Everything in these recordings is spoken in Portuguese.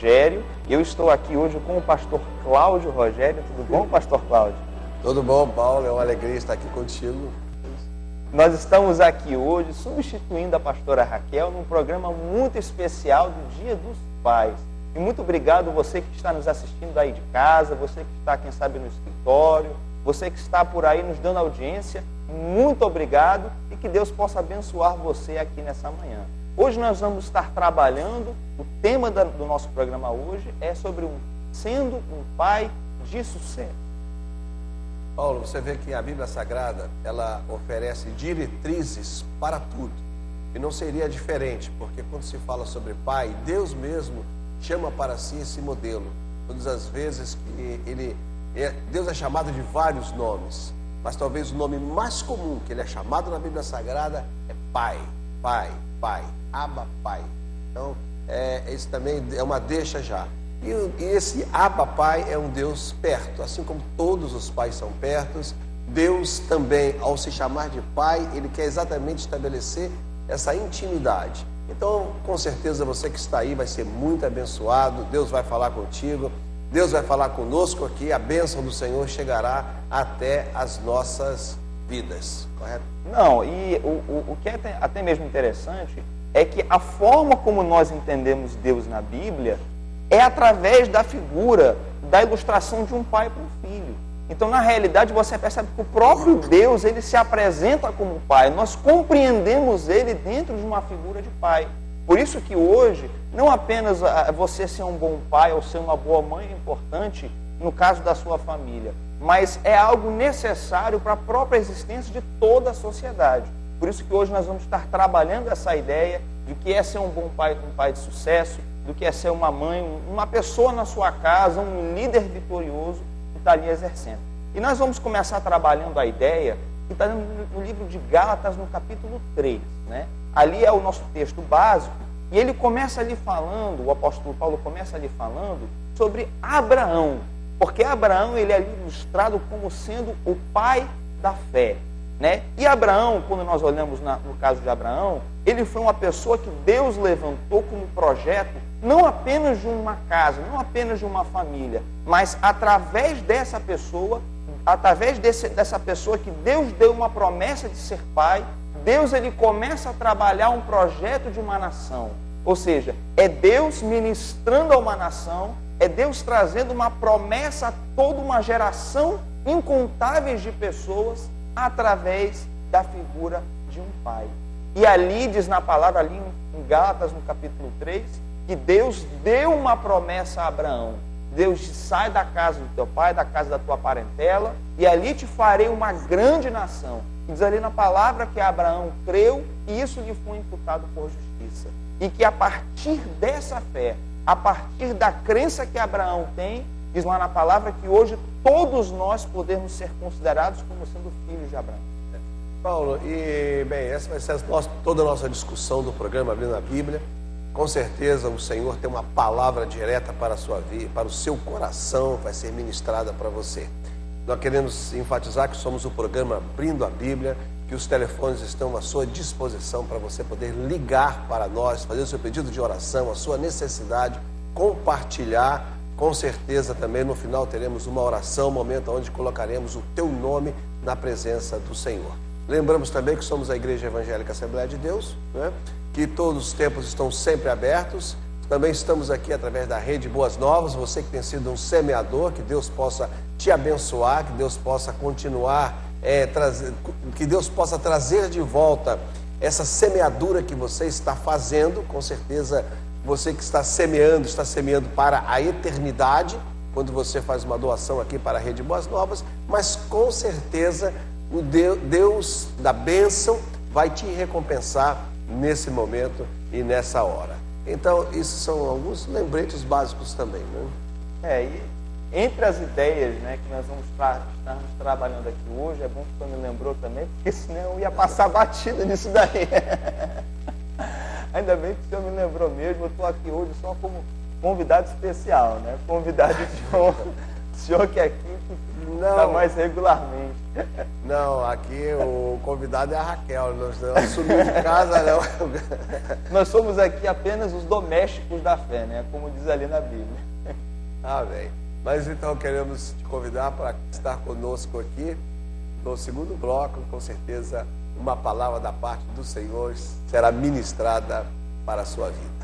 Rogério. Eu estou aqui hoje com o pastor Cláudio Rogério. Tudo bom, pastor Cláudio? Tudo bom, Paulo? É uma alegria estar aqui contigo. Nós estamos aqui hoje substituindo a pastora Raquel num programa muito especial do Dia dos Pais. E muito obrigado você que está nos assistindo aí de casa, você que está, quem sabe, no escritório, você que está por aí nos dando audiência. Muito obrigado e que Deus possa abençoar você aqui nessa manhã. Hoje nós vamos estar trabalhando, o tema do nosso programa hoje é sobre sendo um pai de sucesso. Paulo, você vê que a Bíblia Sagrada, ela oferece diretrizes para tudo. E não seria diferente, porque quando se fala sobre pai, Deus mesmo chama para si esse modelo. Todas as vezes que Deus é chamado de vários nomes, mas talvez o nome mais comum que ele é chamado na Bíblia Sagrada é Pai, Pai, Pai, Abba, Pai. Então, isso também é uma deixa já. E esse Abba, Pai, é um Deus perto, assim como todos os pais são pertos. Deus também, ao se chamar de Pai, Ele quer exatamente estabelecer essa intimidade. Então, com certeza, você que está aí vai ser muito abençoado. Deus vai falar contigo, Deus vai falar conosco aqui. A bênção do Senhor chegará até as nossas vidas, correto? Não, e o que é até mesmo interessante é que a forma como nós entendemos Deus na Bíblia é através da figura, da ilustração de um pai para um filho. Então, na realidade, você percebe que o próprio Deus, ele se apresenta como pai. Nós compreendemos ele dentro de uma figura de pai. Por isso que hoje, não apenas você ser um bom pai ou ser uma boa mãe é importante no caso da sua família, mas é algo necessário para a própria existência de toda a sociedade. Por isso que hoje nós vamos estar trabalhando essa ideia de que é ser um bom pai, um pai de sucesso, do que é ser uma mãe, uma pessoa na sua casa, um líder vitorioso que está ali exercendo. E nós vamos começar trabalhando a ideia que está no livro de Gálatas, no capítulo 3. Né? Ali é o nosso texto básico, e ele começa ali falando, o apóstolo Paulo começa ali falando sobre Abraão, porque Abraão ele é ali ilustrado como sendo o pai da fé. Né? E Abraão, quando nós olhamos no caso de Abraão, ele foi uma pessoa que Deus levantou como projeto, não apenas de uma casa, não apenas de uma família, mas através dessa pessoa, dessa pessoa que Deus deu uma promessa de ser pai, Deus ele começa a trabalhar um projeto de uma nação. Ou seja, é Deus ministrando a uma nação, é Deus trazendo uma promessa a toda uma geração incontáveis de pessoas através da figura de um pai. E ali diz na palavra, ali em Gálatas, no capítulo 3, que Deus deu uma promessa a Abraão. Deus diz, sai da casa do teu pai, da casa da tua parentela, e ali te farei uma grande nação. E diz ali na palavra que Abraão creu, e isso lhe foi imputado por justiça. E que a partir dessa fé, a partir da crença que Abraão tem, diz lá na palavra que hoje todos nós podemos ser considerados como sendo filhos de Abraão. Paulo, e bem, essa vai ser toda a nossa discussão do programa Abrindo a Bíblia. Com certeza o Senhor tem uma palavra direta para a sua vida, para o seu coração, vai ser ministrada para você. Nós queremos enfatizar que somos o programa Abrindo a Bíblia, que os telefones estão à sua disposição para você poder ligar para nós, fazer o seu pedido de oração, a sua necessidade, compartilhar. Com certeza também no final teremos uma oração, um momento onde colocaremos o teu nome na presença do Senhor. Lembramos também que somos a Igreja Evangélica Assembleia de Deus, né? Que todos os tempos estão sempre abertos. Também estamos aqui através da Rede Boas Novas. Você que tem sido um semeador, que Deus possa te abençoar, que Deus possa continuar, que Deus possa trazer de volta essa semeadura que você está fazendo. Com certeza você que está semeando para a eternidade, quando você faz uma doação aqui para a Rede Boas Novas, mas com certeza o Deus da bênção vai te recompensar nesse momento e nessa hora. Então, isso são alguns lembretes básicos também, né? E entre as ideias, né, que nós vamos estarmos trabalhando aqui hoje, é bom que você me lembrou também, porque senão eu ia passar batida nisso daí. Ainda bem que o senhor me lembrou mesmo, eu estou aqui hoje só como convidado especial, né? Convidado de honra, O senhor que é aqui está mais regularmente. Não, aqui o convidado é a Raquel, nós não assumimos de casa, não. Nós somos aqui apenas os domésticos da fé, né? Como diz ali na Bíblia. Amém. Mas então queremos te convidar para estar conosco aqui no segundo bloco. Com certeza uma palavra da parte do Senhor será ministrada para a sua vida.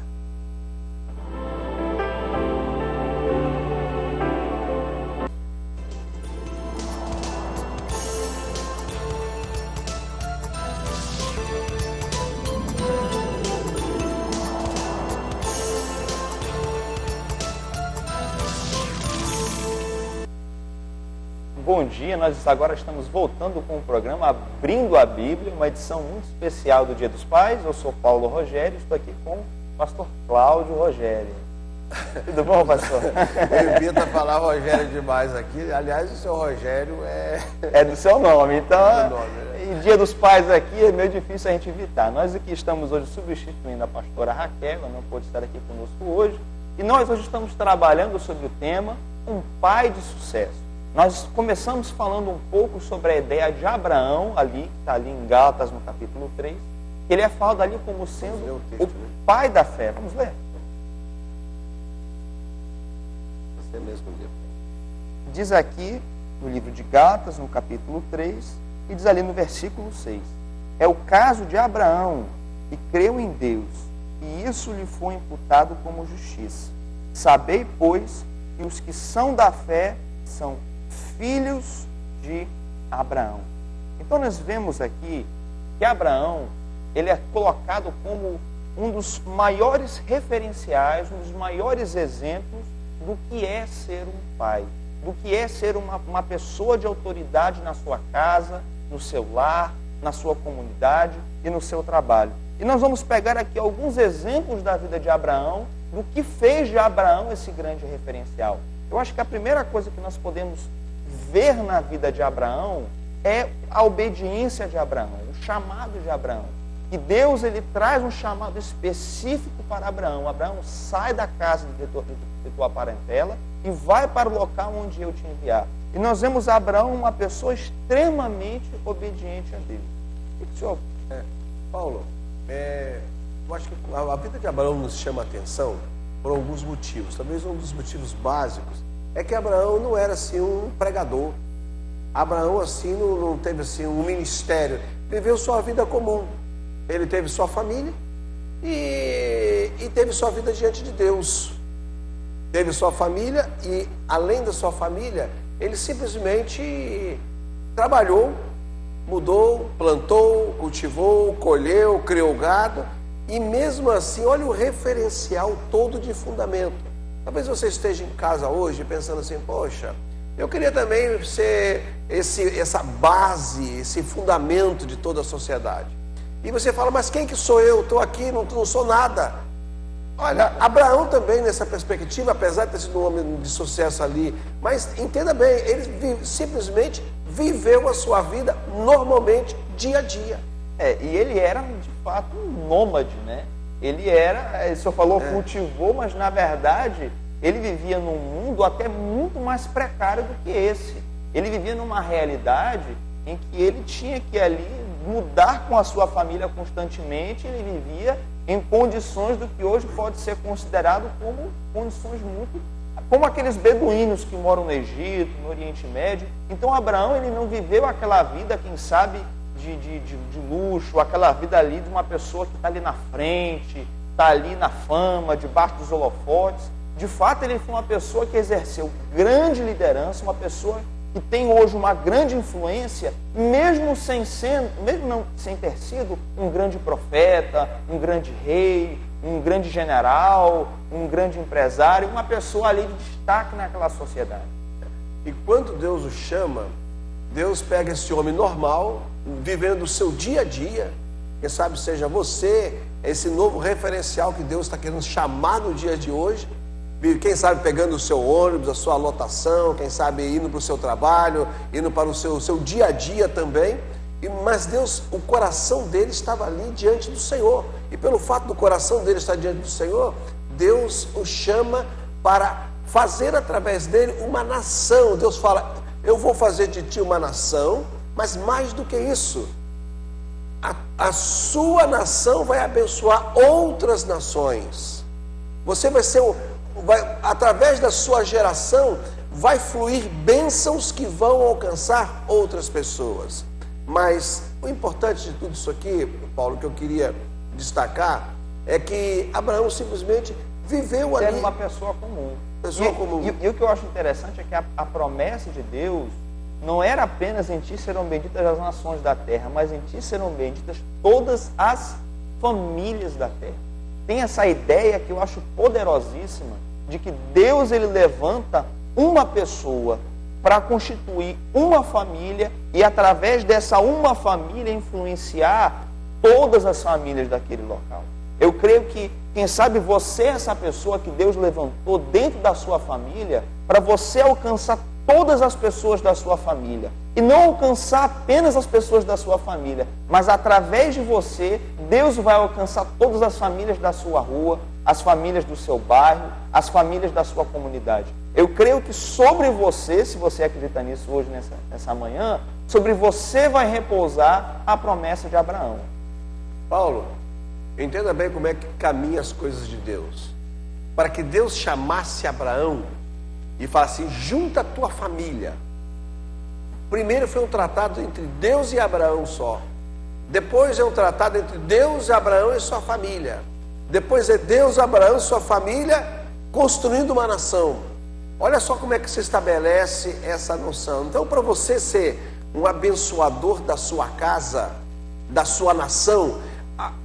Bom dia, nós agora estamos voltando com o programa Abrindo a Bíblia, uma edição muito especial do Dia dos Pais. Eu sou Paulo Rogério, estou aqui com o pastor Cláudio Rogério. Tudo bom, pastor? Eu evito falar Rogério demais aqui. Aliás, o seu Rogério é do seu nome, então. É do nome, né? E Dia dos Pais aqui é meio difícil a gente evitar. Nós aqui estamos hoje substituindo a pastora Raquel, ela não pôde estar aqui conosco hoje. E nós hoje estamos trabalhando sobre o tema Um Pai de Sucesso. Nós começamos falando um pouco sobre a ideia de Abraão, ali, que está ali em Gálatas, no capítulo 3, que ele é falado ali como sendo o pai da fé. Vamos ler? Você mesmo lê. Diz aqui, no livro de Gálatas, no capítulo 3, e diz ali no versículo 6, é o caso de Abraão, que creu em Deus, e isso lhe foi imputado como justiça. Sabei, pois, que os que são da fé são filhos de Abraão. Então nós vemos aqui que Abraão, ele é colocado como um dos maiores referenciais, um dos maiores exemplos do que é ser um pai, do que é ser uma pessoa de autoridade na sua casa, no seu lar, na sua comunidade e no seu trabalho. E nós vamos pegar aqui alguns exemplos da vida de Abraão, do que fez de Abraão esse grande referencial. Eu acho que a primeira coisa que nós podemos ver na vida de Abraão é a obediência de Abraão, o chamado de Abraão. E Deus, ele traz um chamado específico para Abraão. Abraão, sai da casa de tua parentela e vai para o local onde eu te enviar. E nós vemos Abraão uma pessoa extremamente obediente a Deus. O que o senhor... Paulo, eu acho que a vida de Abraão nos chama a atenção por alguns motivos. Talvez um dos motivos básicos é que Abraão não era assim um pregador. Abraão assim não teve assim um ministério. Viveu sua vida comum. Ele teve sua família e teve sua vida diante de Deus. Teve sua família e, além da sua família, ele simplesmente trabalhou, mudou, plantou, cultivou, colheu, criou gado. E mesmo assim, olha o referencial todo de fundamento. Talvez você esteja em casa hoje pensando assim, poxa, eu queria também ser essa base, esse fundamento de toda a sociedade. E você fala, mas quem que sou eu? Estou aqui, não sou nada. Olha, Abraão também nessa perspectiva, apesar de ter sido um homem de sucesso ali, mas entenda bem, ele simplesmente viveu a sua vida normalmente, dia a dia. E ele era, de fato, um nômade, né? Ele era, o senhor falou, cultivou, mas na verdade ele vivia num mundo até muito mais precário do que esse. Ele vivia numa realidade em que ele tinha que ali mudar com a sua família constantemente. Ele vivia em condições do que hoje pode ser considerado como condições muito... como aqueles beduínos que moram no Egito, no Oriente Médio. Então Abraão, ele não viveu aquela vida, quem sabe, de luxo, aquela vida ali de uma pessoa que está ali na frente, está ali na fama, debaixo dos holofotes. De fato, ele foi uma pessoa que exerceu grande liderança, uma pessoa que tem hoje uma grande influência, mesmo não sem ter sido um grande profeta, um grande rei, um grande general, um grande empresário, uma pessoa ali de destaque naquela sociedade. E quando Deus o chama, Deus pega esse homem normal, vivendo o seu dia a dia, quem sabe seja você, esse novo referencial que Deus está querendo chamar no dia de hoje, quem sabe pegando o seu ônibus, a sua lotação, quem sabe indo para o seu trabalho, indo para o seu dia a dia também, mas Deus, o coração dele estava ali diante do Senhor, e pelo fato do coração dele estar diante do Senhor, Deus o chama para fazer através dele uma nação. Deus fala, eu vou fazer de ti uma nação, mas mais do que isso, a sua nação vai abençoar outras nações. Você vai ser, através da sua geração, vai fluir bênçãos que vão alcançar outras pessoas. Mas o importante de tudo isso aqui, Paulo, que eu queria destacar, é que Abraão simplesmente viveu ali. Era uma pessoa comum. E o que eu acho interessante é que a promessa de Deus não era apenas em ti serão benditas as nações da terra, mas em ti serão benditas todas as famílias da terra. Tem essa ideia que eu acho poderosíssima, de que Deus ele levanta uma pessoa para constituir uma família e através dessa uma família influenciar todas as famílias daquele local. Eu creio que, quem sabe, você é essa pessoa que Deus levantou dentro da sua família para você alcançar todas as pessoas da sua família. E não alcançar apenas as pessoas da sua família, mas através de você, Deus vai alcançar todas as famílias da sua rua, as famílias do seu bairro, as famílias da sua comunidade. Eu creio que sobre você, se você acredita nisso hoje, nessa manhã, sobre você vai repousar a promessa de Abraão. Paulo, entenda bem como é que caminham as coisas de Deus. Para que Deus chamasse Abraão e falasse assim, junta a tua família. Primeiro foi um tratado entre Deus e Abraão só. Depois é um tratado entre Deus e Abraão e sua família. Depois é Deus, Abraão e sua família construindo uma nação. Olha só como é que se estabelece essa noção. Então, para você ser um abençoador da sua casa, da sua nação,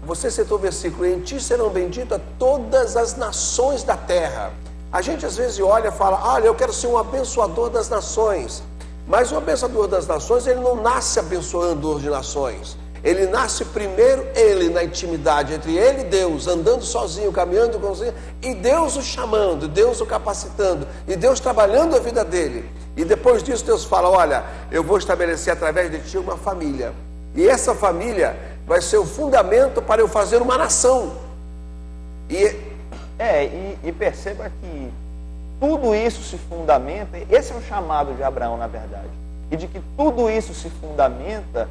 você citou o versículo, em ti serão benditas todas as nações da terra. A gente às vezes olha e fala, olha, eu quero ser um abençoador das nações. Mas o abençoador das nações, ele não nasce abençoador de nações. Ele nasce primeiro, ele na intimidade entre ele e Deus, andando sozinho, caminhando com Deus, e Deus o chamando, Deus o capacitando, e Deus trabalhando a vida dele. E depois disso Deus fala, olha, eu vou estabelecer através de ti uma família. E essa família vai ser o fundamento para eu fazer uma nação. E perceba que tudo isso se fundamenta, esse é o chamado de Abraão, na verdade, e de que tudo isso se fundamenta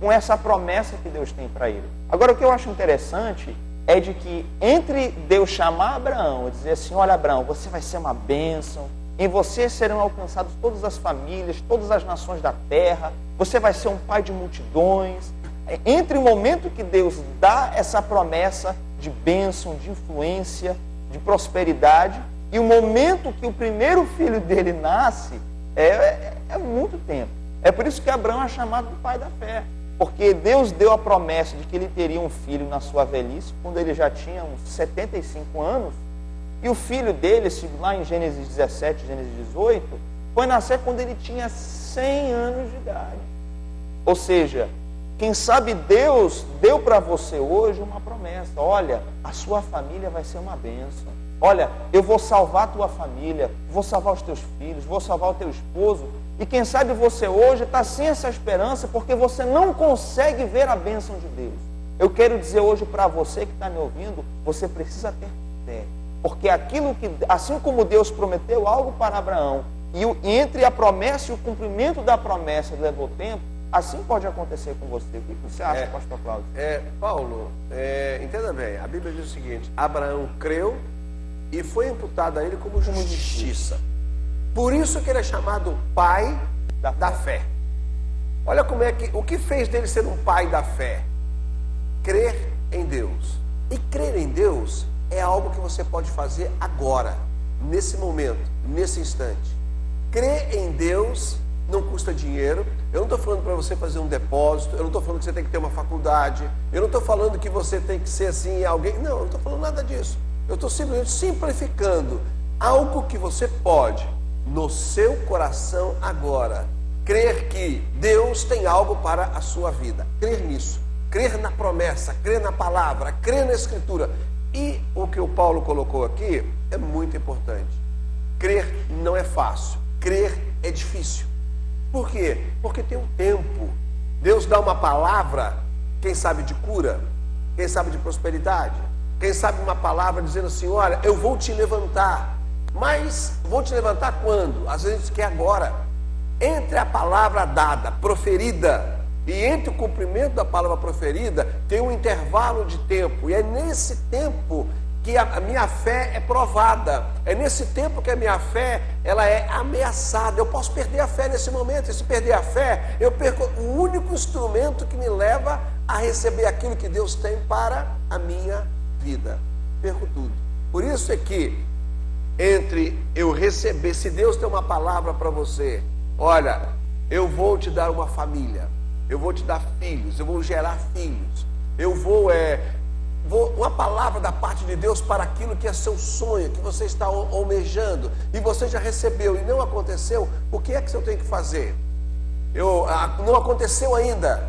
com essa promessa que Deus tem para ele. Agora, o que eu acho interessante é de que entre Deus chamar Abraão e dizer assim, olha Abraão, você vai ser uma bênção, em você serão alcançadas todas as famílias, todas as nações da terra, você vai ser um pai de multidões. Entre o momento que Deus dá essa promessa de bênção, de influência, de prosperidade, e o momento que o primeiro filho dele nasce, é muito tempo. É por isso que Abraão é chamado de pai da fé. Porque Deus deu a promessa de que ele teria um filho na sua velhice, quando ele já tinha uns 75 anos, e o filho dele, lá em Gênesis 17, Gênesis 18, foi nascer quando ele tinha 100 anos de idade. Ou seja, quem sabe Deus deu para você hoje uma promessa. Olha, a sua família vai ser uma bênção. Olha, eu vou salvar a tua família, vou salvar os teus filhos, vou salvar o teu esposo. E quem sabe você hoje está sem essa esperança porque você não consegue ver a bênção de Deus. Eu quero dizer hoje para você que está me ouvindo, você precisa ter fé. Porque aquilo que, assim como Deus prometeu algo para Abraão, e entre a promessa e o cumprimento da promessa levou tempo, assim pode acontecer com você. O que você acha, pastor Cláudio? Paulo, entenda bem, a Bíblia diz o seguinte, Abraão creu e foi imputado a ele como justiça. Por isso que ele é chamado pai da fé. Olha como o que fez dele ser um pai da fé? Crer em Deus. E crer em Deus é algo que você pode fazer agora, nesse momento, nesse instante. Crer em Deus não custa dinheiro. Eu não estou falando para você fazer um depósito, eu não estou falando que você tem que ter uma faculdade, eu não estou falando que você tem que ser assim, alguém. Não, eu não estou falando nada disso. Eu estou simplesmente simplificando algo que você pode, no seu coração agora, crer que Deus tem algo para a sua vida. Crer nisso, crer na promessa, crer na palavra, crer na Escritura. E o que o Paulo colocou aqui é muito importante. Crer não é fácil, crer é difícil. Por quê? Porque tem um tempo. Deus dá uma palavra, quem sabe de cura, quem sabe de prosperidade, quem sabe uma palavra dizendo assim, olha, eu vou te levantar. Mas vou te levantar quando? Às vezes a gente quer agora. Entre a palavra dada, proferida, e entre o cumprimento da palavra proferida, tem um intervalo de tempo. E é nesse tempo que a minha fé é provada. É nesse tempo que a minha fé ela é ameaçada. Eu posso perder a fé nesse momento. E se perder a fé, eu perco o único instrumento que me leva a receber aquilo que Deus tem para a minha vida. Perco tudo. Por isso é que entre eu receber, se Deus tem uma palavra para você, olha, eu vou te dar uma família, eu vou te dar filhos, eu vou gerar filhos, eu vou uma palavra da parte de Deus para aquilo que é seu sonho, que você está almejando, e você já recebeu e não aconteceu, o que é que eu tenho que fazer? Não aconteceu ainda.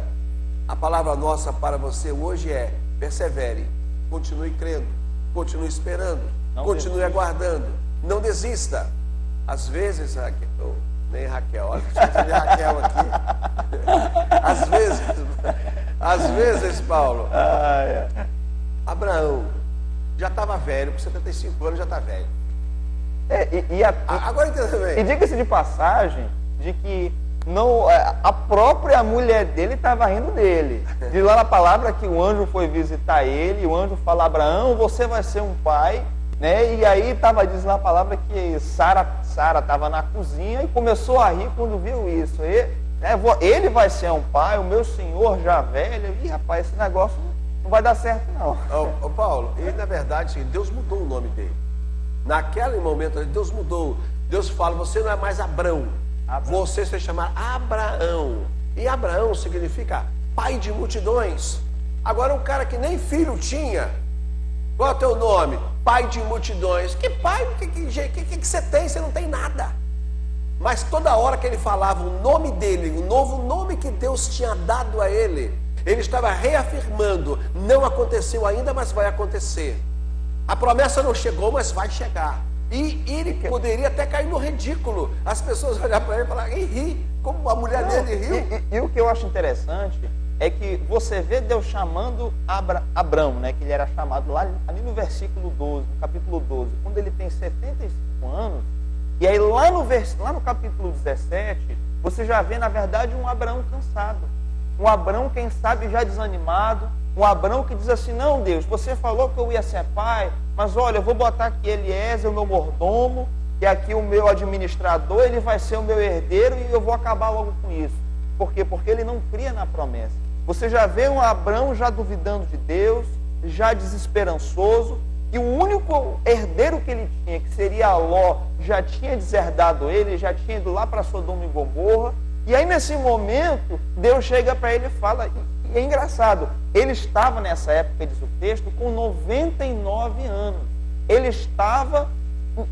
A palavra nossa para você hoje é: persevere, continue crendo, continue esperando, continue aguardando, não desista. Às vezes, nem Raquel, olha que eu de Raquel aqui. Às vezes, Paulo, Abraão já estava velho, com 75 anos já está velho. Agora entenda também. E diga-se de passagem, de que não, a própria mulher dele estava rindo dele. Diz lá na palavra que o anjo foi visitar ele, e o anjo fala: Abraão, você vai ser um pai, né? E aí diz na palavra que Sara estava na cozinha e começou a rir quando viu isso. Ele vai ser um pai, o meu senhor já velho. Ih, rapaz, esse negócio não vai dar certo, não. Paulo, e na verdade, Deus mudou o nome dele. Naquele momento, Deus mudou. Deus fala: você não é mais Abrão. Você se chama Abraão. E Abraão significa pai de multidões. Agora, um cara que nem filho tinha, qual é o teu nome? Pai de multidões. Que pai? O que você tem? Você não tem nada. Mas toda hora que ele falava o nome dele, o novo nome que Deus tinha dado a ele, ele estava reafirmando: não aconteceu ainda, mas vai acontecer. A promessa não chegou, mas vai chegar. E ele poderia até cair no ridículo. As pessoas olhar para ele e falar e rir, como a mulher dele riu. E o que eu acho interessante é que você vê Deus chamando Abrão, né, que ele era chamado lá ali no versículo 12, no capítulo 12, quando ele tem 75 anos. E aí lá no capítulo 17, você já vê, na verdade, um Abraão cansado. Um Abraão, quem sabe, já desanimado. Um Abraão que diz assim: não, Deus, você falou que eu ia ser pai, mas olha, eu vou botar aqui Eliezer, o meu mordomo, e aqui o meu administrador, ele vai ser o meu herdeiro e eu vou acabar logo com isso. Por quê? Porque ele não cria na promessa. Você já vê um Abraão já duvidando de Deus, já desesperançoso, e o único herdeiro que ele tinha, que seria Ló, já tinha deserdado ele, já tinha ido lá para Sodoma e Gomorra. E aí nesse momento, Deus chega para ele e fala, e é engraçado, ele estava nessa época, diz o texto, com 99 anos. Ele estava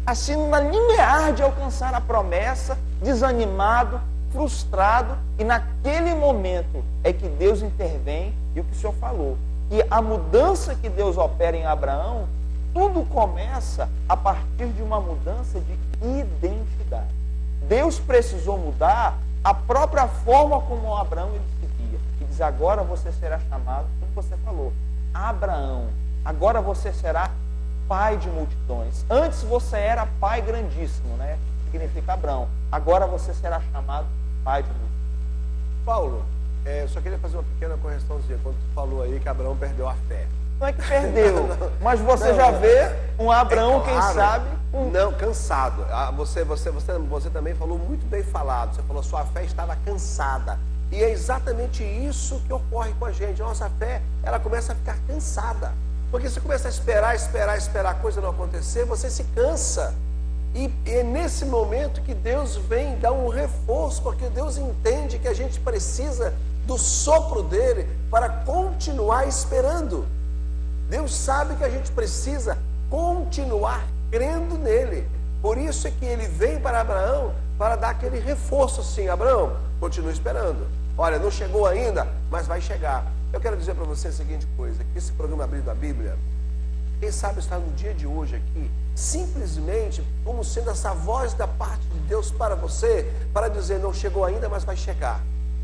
assim na limiar de alcançar a promessa, desanimado, frustrado, e naquele momento é que Deus intervém, e o que o Senhor falou, que a mudança que Deus opera em Abraão, tudo começa a partir de uma mudança de identidade. Deus precisou mudar a própria forma como Abraão ele se via. E diz: agora você será chamado, como você falou, Abraão. Agora você será pai de multidões. Antes você era pai grandíssimo, né? Significa Abraão. Agora você será chamado pai de multidões. Paulo, eu só queria fazer uma pequena correçãozinha. Quando tu falou aí que Abraão perdeu a fé. Não é que perdeu, mas você já vê um Abraão, quem sabe... Não, cansado. Você também falou muito bem falado. Você falou: sua fé estava cansada. E é exatamente isso que ocorre com a gente. A nossa fé, ela começa a ficar cansada. Porque você começa a esperar a coisa não acontecer, você se cansa. E é nesse momento que Deus vem dar um reforço, porque Deus entende que a gente precisa do sopro dele para continuar esperando. Deus sabe que a gente precisa continuar crendo nele. Por isso é que ele vem para Abraão para dar aquele reforço assim: Abraão, continue esperando. Olha, não chegou ainda, mas vai chegar. Eu quero dizer para você a seguinte coisa, que esse programa Abrindo a Bíblia, quem sabe está no dia de hoje aqui, simplesmente como sendo essa voz da parte de Deus para você, para dizer: não chegou ainda, mas vai chegar.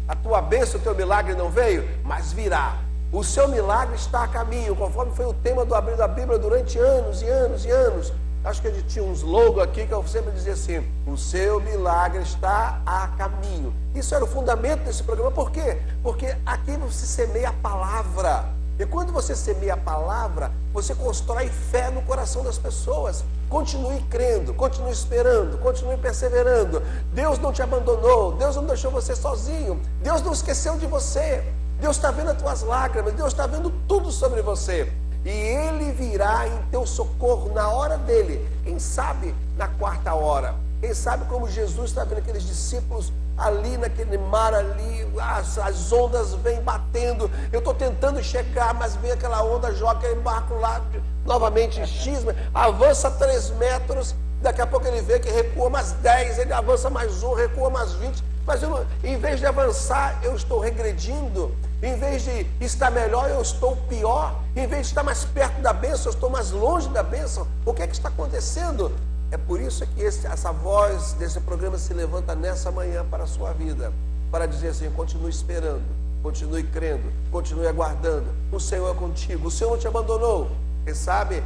A tua bênção, o teu milagre não veio, mas virá. O seu milagre está a caminho, conforme foi o tema do Abrindo a Bíblia durante anos e anos e anos. Acho que ele tinha um slogan aqui que eu sempre dizia assim: o seu milagre está a caminho. Isso era o fundamento desse programa. Por quê? Porque aqui você semeia a palavra. E quando você semeia a palavra, você constrói fé no coração das pessoas. Continue crendo, continue esperando, continue perseverando. Deus não te abandonou, Deus não deixou você sozinho, Deus não esqueceu de você. Deus está vendo as tuas lágrimas, Deus está vendo tudo sobre você. E Ele virá em teu socorro na hora dele. Quem sabe na quarta hora. Quem sabe como Jesus está vendo aqueles discípulos ali naquele mar ali, as ondas vêm batendo. Eu estou tentando chegar, mas vem aquela onda, joga aquele barco lá, novamente xisma, avança 3 metros. Daqui a pouco ele vê que recua mais 10, ele avança mais 1, recua mais 20. Mas eu não, em vez de avançar, eu estou regredindo. Em vez de estar melhor, eu estou pior. Em vez de estar mais perto da bênção, eu estou mais longe da bênção. O que é que está acontecendo? É por isso que essa voz desse programa se levanta nessa manhã para a sua vida. Para dizer assim: continue esperando, continue crendo, continue aguardando. O Senhor é contigo, o Senhor não te abandonou. Quem sabe,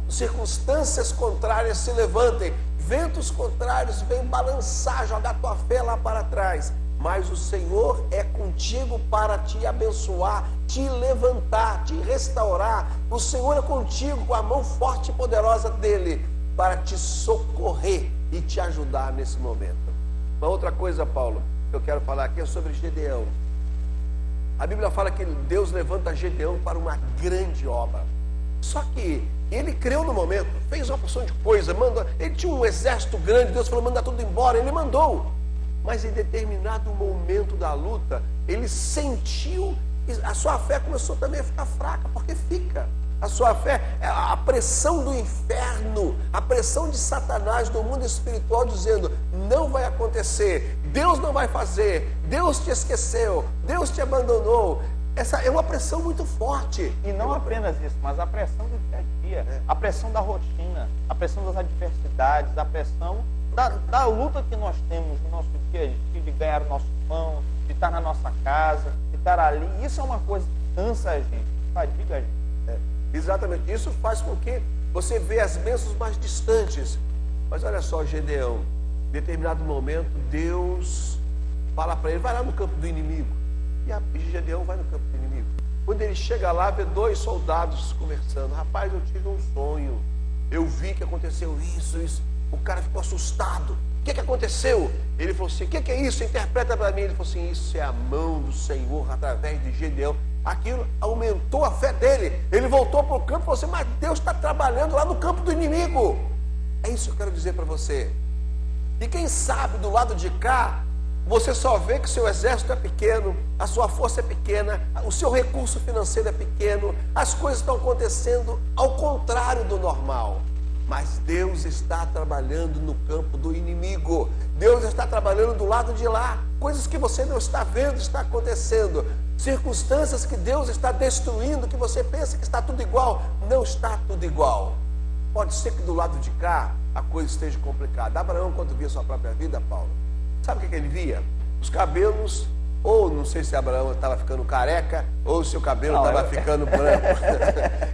circunstâncias contrárias se levantem, ventos contrários vêm balançar, jogar tua fé lá para trás. Mas o Senhor é contigo para te abençoar, te levantar, te restaurar. O Senhor é contigo com a mão forte e poderosa dele para te socorrer e te ajudar nesse momento. Uma outra coisa, Paulo, que eu quero falar aqui é sobre Gedeão. A Bíblia fala que Deus levanta Gedeão para uma grande obra. Só que ele creu no momento, fez uma porção de coisa, mandou, ele tinha um exército grande, Deus falou: manda tudo embora, ele mandou. Mas em determinado momento da luta, ele sentiu, a sua fé começou também a ficar fraca, porque fica. A sua fé, a pressão do inferno, a pressão de Satanás no mundo espiritual dizendo: não vai acontecer, Deus não vai fazer, Deus te esqueceu, Deus te abandonou. Essa é uma pressão muito forte. E não apenas isso, mas a pressão do dia a dia, a pressão da rotina, a pressão das adversidades, a pressão da luta que nós temos no nosso dia a dia, de ganhar o nosso pão, de estar na nossa casa, de estar ali. Isso é uma coisa que cansa a gente, fadiga a gente. Exatamente, isso faz com que você veja as bênçãos mais distantes. Mas olha só, Gedeão, em determinado momento, Deus fala para ele: vai lá no campo do inimigo. E Gedeão vai no campo do inimigo. Quando ele chega lá, vê 2 soldados conversando: rapaz, eu tive um sonho, eu vi que aconteceu isso. O cara ficou assustado. O que aconteceu? Ele falou assim: o que é isso? Interpreta para mim. Ele falou assim: isso é a mão do Senhor através de Gedeão. Aquilo aumentou a fé dele. Ele voltou para o campo e falou assim: mas Deus está trabalhando lá no campo do inimigo. É isso que eu quero dizer para você. E quem sabe do lado de cá, você só vê que o seu exército é pequeno, a sua força é pequena, o seu recurso financeiro é pequeno, as coisas estão acontecendo ao contrário do normal. Mas Deus está trabalhando no campo do inimigo. Deus está trabalhando do lado de lá. Coisas que você não está vendo, está acontecendo. Circunstâncias que Deus está destruindo, que você pensa que está tudo igual. Não está tudo igual. Pode ser que do lado de cá a coisa esteja complicada. Abraão, quando via sua própria vida, Paulo, sabe o que ele via? Os cabelos, ou não sei se Abraão estava ficando careca, ou se o cabelo estava ficando branco.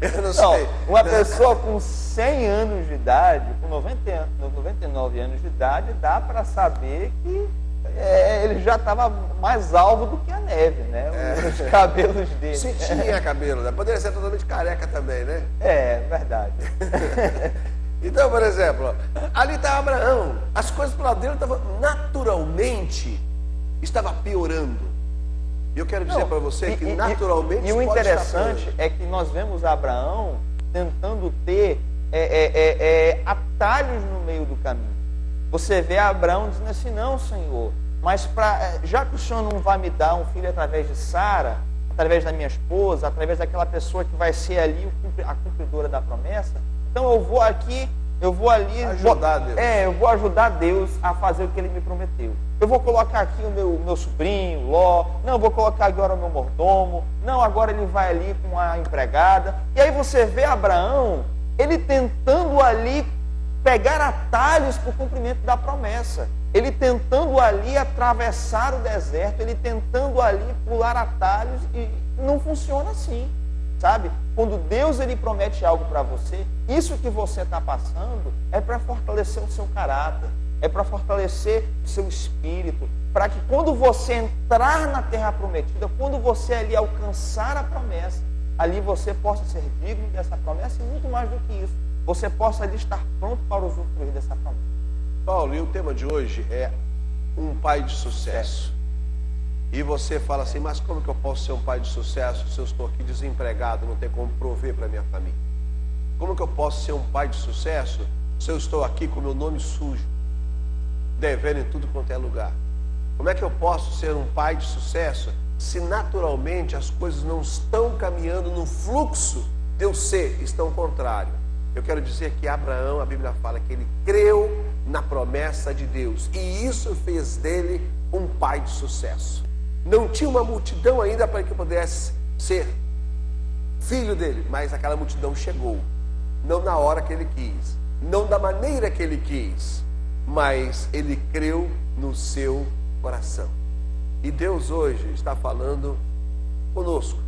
Eu não sei. Uma pessoa com 100 anos de idade, com 99 anos de idade, dá para saber que ele já estava mais alvo do que a neve, né? Os cabelos dele. Se tinha cabelo, né? Poderia ser totalmente careca também, né? É, verdade. Então, por exemplo, ali está Abraão. As coisas para dele estavam naturalmente estava piorando. E eu quero dizer para você que naturalmente e o interessante é que nós vemos Abraão tentando ter atalhos no meio do caminho. Você vê Abraão dizendo assim: não, Senhor, mas já que o Senhor não vai me dar um filho através de Sara, através da minha esposa, através daquela pessoa que vai ser ali a cumpridora da promessa, então eu vou ali ajudar Deus. Eu vou ajudar Deus a fazer o que Ele me prometeu. Eu vou colocar aqui o meu sobrinho, Ló. Não, eu vou colocar agora o meu mordomo. Não, agora ele vai ali com a empregada. E aí você vê Abraão, ele tentando ali pegar atalhos para o cumprimento da promessa. Ele tentando ali atravessar o deserto, ele tentando ali pular atalhos, e não funciona assim. sabe? Quando Deus ele promete algo para você, isso que você está passando é para fortalecer o seu caráter, é para fortalecer o seu espírito, para que quando você entrar na terra prometida, quando você ali alcançar a promessa, ali você possa ser digno dessa promessa e muito mais do que isso, você possa ali estar pronto para usufruir dessa promessa. Paulo, e o tema de hoje é um pai de sucesso. E você fala assim, mas como que eu posso ser um pai de sucesso se eu estou aqui desempregado, não tenho como prover para minha família? Como que eu posso ser um pai de sucesso se eu estou aqui com meu nome sujo, devendo em tudo quanto é lugar? Como é que eu posso ser um pai de sucesso se naturalmente as coisas não estão caminhando no fluxo de eu ser, estão ao contrário? Eu quero dizer que Abraão, a Bíblia fala que ele creu na promessa de Deus e isso fez dele um pai de sucesso. Não tinha uma multidão ainda para que pudesse ser filho dele, mas aquela multidão chegou, não na hora que ele quis, não da maneira que ele quis, mas ele creu no seu coração. E Deus hoje está falando conosco,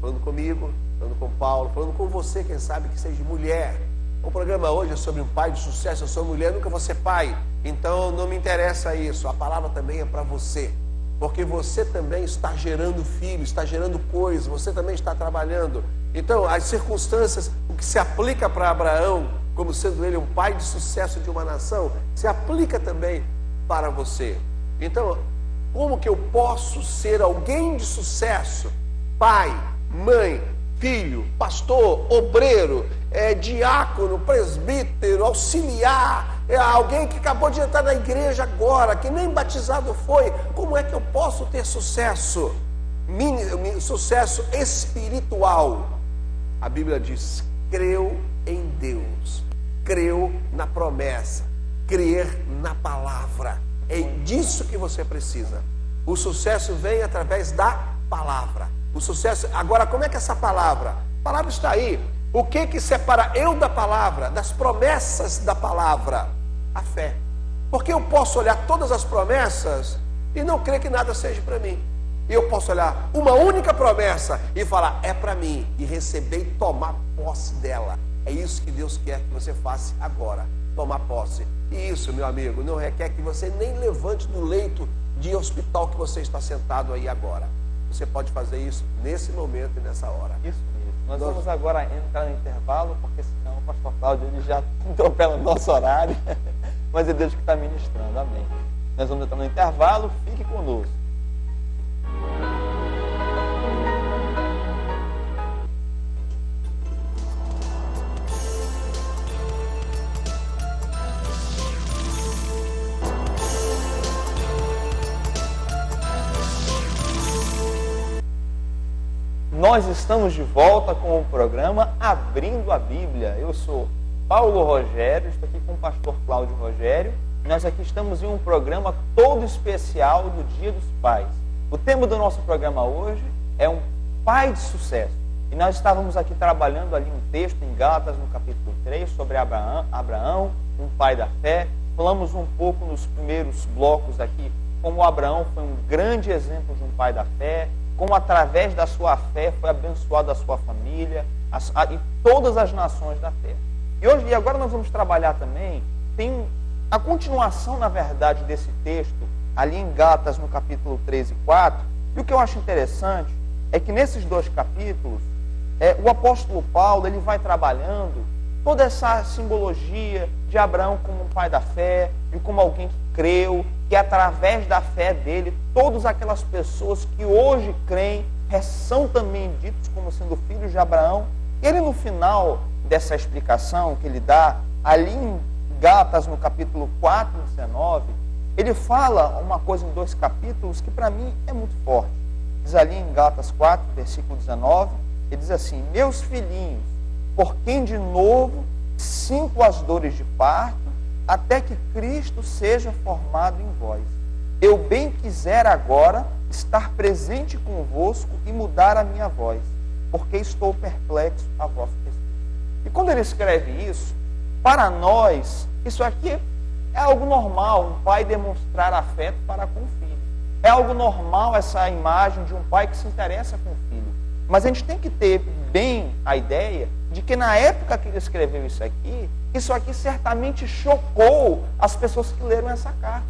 falando comigo, falando com Paulo, falando com você, quem sabe que seja mulher. O programa hoje é sobre um pai de sucesso. Eu sou mulher, nunca vou ser pai, então não me interessa isso. A palavra também é para você, porque você também está gerando filhos, está gerando coisas, você também está trabalhando. Então as circunstâncias, o que se aplica para Abraão, como sendo ele um pai de sucesso de uma nação, se aplica também para você. Então, como que eu posso ser alguém de sucesso? Pai, mãe, filho, pastor, obreiro, diácono, presbítero, auxiliar, alguém que acabou de entrar na igreja agora, que nem batizado foi. Como é que eu posso ter sucesso? Sucesso espiritual. A Bíblia diz, creu em Deus, creu na promessa, crer na palavra. É disso que você precisa. O sucesso vem através da palavra. O sucesso, agora como é que essa palavra? A palavra está aí. O que separa eu da palavra, das promessas da palavra? A fé. Porque eu posso olhar todas as promessas e não crer que nada seja para mim. E eu posso olhar uma única promessa e falar, é para mim, e receber e tomar posse dela. É isso que Deus quer que você faça agora, tomar posse. E isso, meu amigo, não requer que você nem levante do leito de hospital que você está sentado aí agora. Você pode fazer isso nesse momento e nessa hora. Isso mesmo. Nós vamos agora entrar no intervalo, porque senão o pastor Cláudio ele já atropela o nosso horário. Mas é Deus que está ministrando, amém. Nós vamos entrar no intervalo, fique conosco. Nós estamos de volta com o programa Abrindo a Bíblia. Eu sou Paulo Rogério, estou aqui com o pastor Cláudio Rogério. Nós aqui estamos em um programa todo especial do Dia dos Pais. O tema do nosso programa hoje é um pai de sucesso. E nós estávamos aqui trabalhando ali um texto em Gálatas, no capítulo 3, sobre Abraão, um pai da fé. Falamos um pouco nos primeiros blocos aqui, como Abraão foi um grande exemplo de um pai da fé, como através da sua fé foi abençoada a sua família e todas as nações da terra. E agora nós vamos trabalhar também, tem a continuação, na verdade, desse texto, ali em Gálatas, no capítulo 3 e 4, e o que eu acho interessante é que nesses dois capítulos, o apóstolo Paulo ele vai trabalhando toda essa simbologia de Abraão como um pai da fé, e como alguém que creu, que através da fé dele, todas aquelas pessoas que hoje creem, são também ditos como sendo filhos de Abraão. Ele no final dessa explicação que ele dá, ali em Gálatas, no capítulo 4, 19, ele fala uma coisa em dois capítulos que para mim é muito forte. Diz ali em Gálatas 4, versículo 19, ele diz assim, meus filhinhos, por quem de novo sinto as dores de parto, até que Cristo seja formado em vós. Eu bem quiser agora estar presente convosco e mudar a minha voz, porque estou perplexo a vosso respeito. E quando ele escreve isso, para nós, isso aqui é algo normal, um pai demonstrar afeto para com o filho. É algo normal essa imagem de um pai que se interessa com o filho. Mas a gente tem que ter bem a ideia de que na época que ele escreveu isso aqui certamente chocou as pessoas que leram essa carta.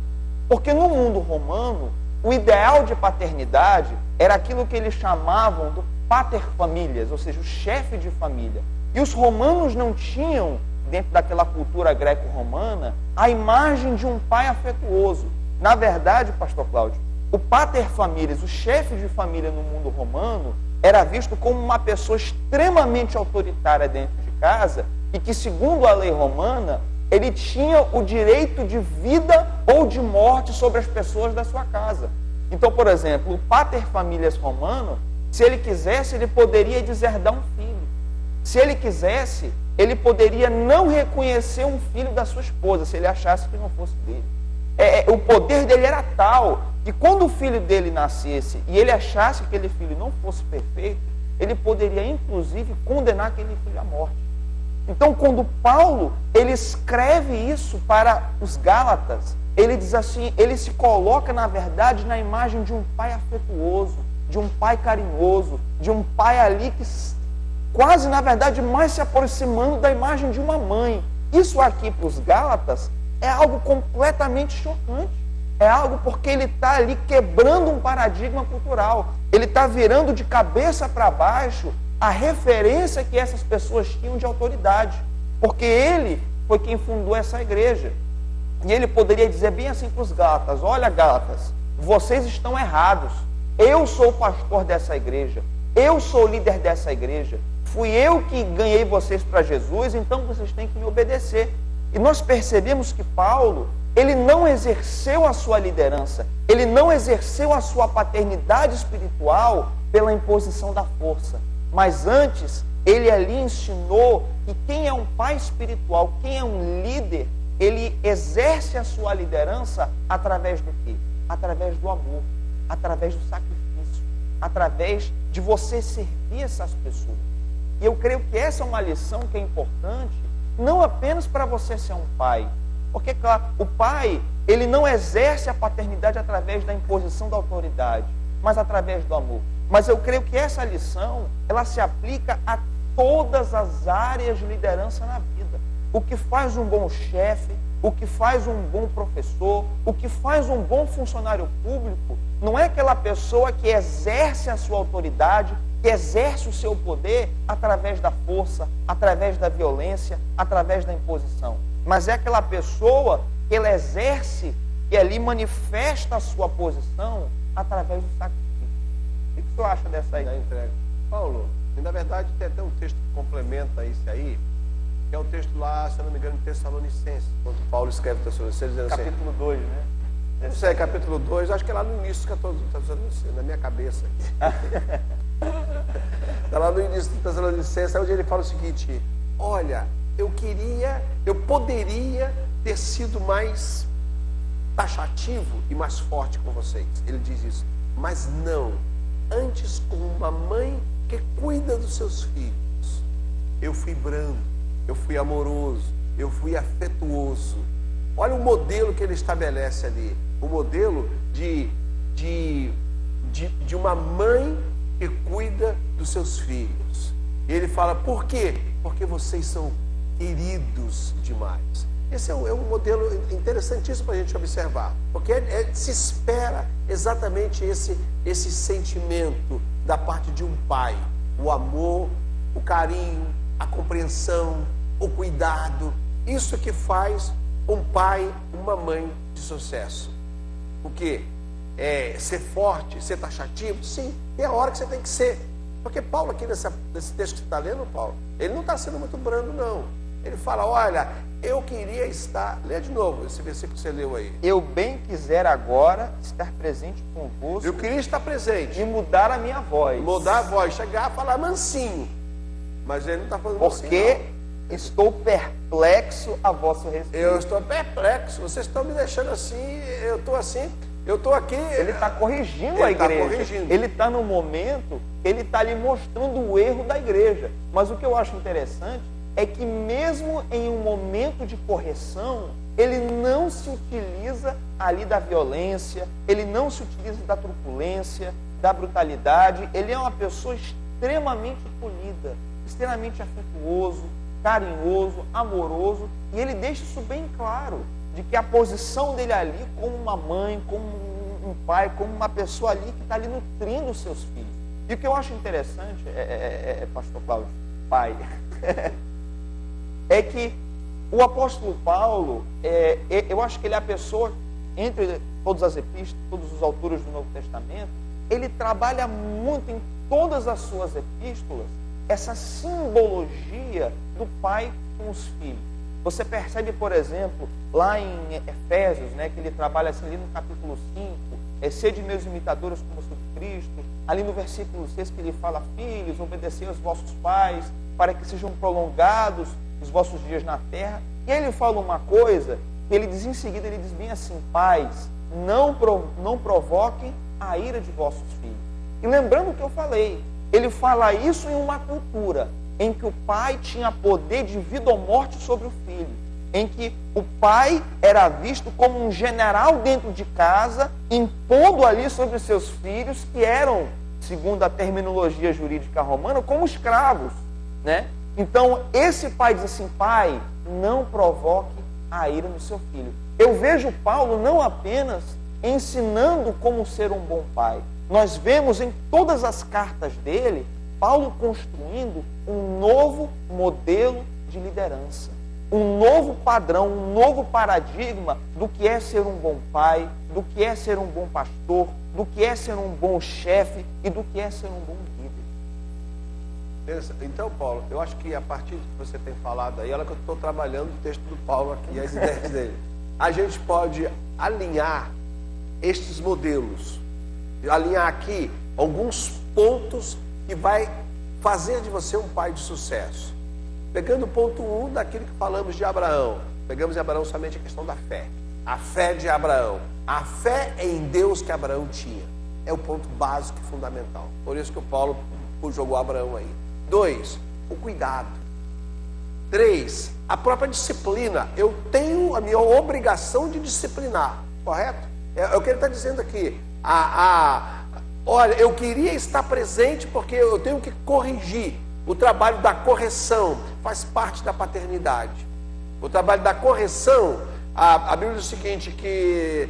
Porque no mundo romano, o ideal de paternidade era aquilo que eles chamavam do pater familias, ou seja, o chefe de família. E os romanos não tinham, dentro daquela cultura greco-romana, a imagem de um pai afetuoso. Na verdade, pastor Cláudio, o pater familias, o chefe de família no mundo romano, era visto como uma pessoa extremamente autoritária dentro de casa e que, segundo a lei romana, ele tinha o direito de vida ou de morte sobre as pessoas da sua casa. Então, por exemplo, o pater familias romano, se ele quisesse, ele poderia deserdar um filho. Se ele quisesse, ele poderia não reconhecer um filho da sua esposa, se ele achasse que não fosse dele. O poder dele era tal que quando o filho dele nascesse e ele achasse que aquele filho não fosse perfeito, ele poderia, inclusive, condenar aquele filho à morte. Então, quando Paulo ele escreve isso para os Gálatas, ele diz assim, ele se coloca, na verdade, na imagem de um pai afetuoso, de um pai carinhoso, de um pai ali que quase, na verdade, mais se aproximando da imagem de uma mãe. Isso aqui para os Gálatas é algo completamente chocante. É algo porque ele está ali quebrando um paradigma cultural. Ele está virando de cabeça para baixo a referência que essas pessoas tinham de autoridade. Porque ele foi quem fundou essa igreja. E ele poderia dizer bem assim para os Gálatas: olha, Gálatas, vocês estão errados. Eu sou o pastor dessa igreja. Eu sou o líder dessa igreja. Fui eu que ganhei vocês para Jesus, então vocês têm que me obedecer. E nós percebemos que Paulo, ele não exerceu a sua liderança, ele não exerceu a sua paternidade espiritual pela imposição da força. Mas antes, ele ali ensinou que quem é um pai espiritual, quem é um líder, ele exerce a sua liderança através do quê? Através do amor, através do sacrifício, através de você servir essas pessoas. E eu creio que essa é uma lição que é importante, não apenas para você ser um pai, porque, claro, o pai, ele não exerce a paternidade através da imposição da autoridade, mas através do amor. Mas eu creio que essa lição, ela se aplica a todas as áreas de liderança na vida. O que faz um bom chefe, o que faz um bom professor, o que faz um bom funcionário público, não é aquela pessoa que exerce a sua autoridade, que exerce o seu poder através da força, através da violência, através da imposição. Mas é aquela pessoa que ela exerce, que ali manifesta a sua posição através do sacrifício. O que você acha dessa aí? Da entrega. Paulo, e na verdade tem até um texto que complementa isso aí, que é o texto lá, se eu não me engano, em Tessalonicenses, quando Paulo escreve Tessalonicenses, dizendo assim... Capítulo 2, né? Não sei, capítulo 2, acho que é lá no início que eu estou na minha cabeça. Está lá no início do Tessalonicenses, onde ele fala o seguinte: olha, eu poderia ter sido mais taxativo e mais forte com vocês. Ele diz isso. Mas não, antes como uma mãe que cuida dos seus filhos. Eu fui brando, eu fui amoroso, eu fui afetuoso. Olha o modelo que ele estabelece ali. O modelo de uma mãe que cuida dos seus filhos. E ele fala, por quê? Porque vocês são queridos demais. Esse é um modelo interessantíssimo para a gente observar, porque se espera exatamente esse sentimento da parte de um pai, o amor, o carinho, a compreensão, o cuidado. Isso que faz um pai, uma mãe de sucesso. O quê? Ser forte, ser taxativo? Sim, tem a hora que você tem que ser. Porque Paulo aqui nesse texto que você está lendo, Paulo, ele não está sendo muito brando, não. Ele fala, olha, eu queria estar... Lê de novo esse versículo que você leu aí. Eu bem quiser agora estar presente convosco. Eu queria estar presente. E mudar a minha voz. Mudar a voz, chegar a falar mansinho. Mas ele não está falando mansinho, porque não. Estou perplexo a vosso respeito. Eu estou perplexo. Vocês estão me deixando assim, eu estou aqui... Ele está corrigindo a igreja. Ele está no momento, ele está ali mostrando o erro da igreja. Mas o que eu acho interessante é que mesmo em um momento de correção, ele não se utiliza ali da violência, ele não se utiliza da truculência, da brutalidade. Ele é uma pessoa extremamente polida, extremamente afetuoso, carinhoso, amoroso, e ele deixa isso bem claro, de que a posição dele ali como uma mãe, como um pai, como uma pessoa ali que está ali nutrindo os seus filhos. E o que eu acho interessante, pastor Cláudio, pai, é que o apóstolo Paulo, eu acho que ele é a pessoa, entre todas as epístolas, todos os autores do Novo Testamento, ele trabalha muito em todas as suas epístolas essa simbologia do pai com os filhos. Você percebe, por exemplo, lá em Efésios, né, que ele trabalha assim, ali no capítulo 5, sede meus imitadores como sou de Cristo. Ali no versículo 6 que ele fala, filhos, obedecei aos vossos pais, para que sejam prolongados os vossos dias na terra. E aí ele fala uma coisa, que ele diz em seguida, ele diz bem assim, pais, não provoquem a ira de vossos filhos. E lembrando o que eu falei, ele fala isso em uma cultura em que o pai tinha poder de vida ou morte sobre o filho, em que o pai era visto como um general dentro de casa, impondo ali sobre os seus filhos, que eram, segundo a terminologia jurídica romana, como escravos, né? Então, esse pai diz assim, pai, não provoque a ira no seu filho. Eu vejo Paulo não apenas ensinando como ser um bom pai. Nós vemos em todas as cartas dele, Paulo construindo um novo modelo de liderança, um novo padrão, um novo paradigma do que é ser um bom pai, do que é ser um bom pastor, do que é ser um bom chefe e do que é ser um bom líder. Então, Paulo, eu acho que a partir do que você tem falado aí, olha que eu estou trabalhando o texto do Paulo aqui, as ideias dele, a gente pode alinhar estes modelos, alinhar aqui alguns pontos que vai fazer de você um pai de sucesso. Pegando o ponto 1 daquilo que falamos de Abraão. Pegamos em Abraão somente a questão da fé. A fé de Abraão. A fé em Deus que Abraão tinha. É o ponto básico e fundamental. Por isso que o Paulo jogou Abraão aí. 2, o cuidado. 3, a própria disciplina. Eu tenho a minha obrigação de disciplinar. Correto? É o que ele está dizendo aqui. Olha, eu queria estar presente porque eu tenho que corrigir. O trabalho da correção faz parte da paternidade. O trabalho da correção, a Bíblia diz o seguinte, que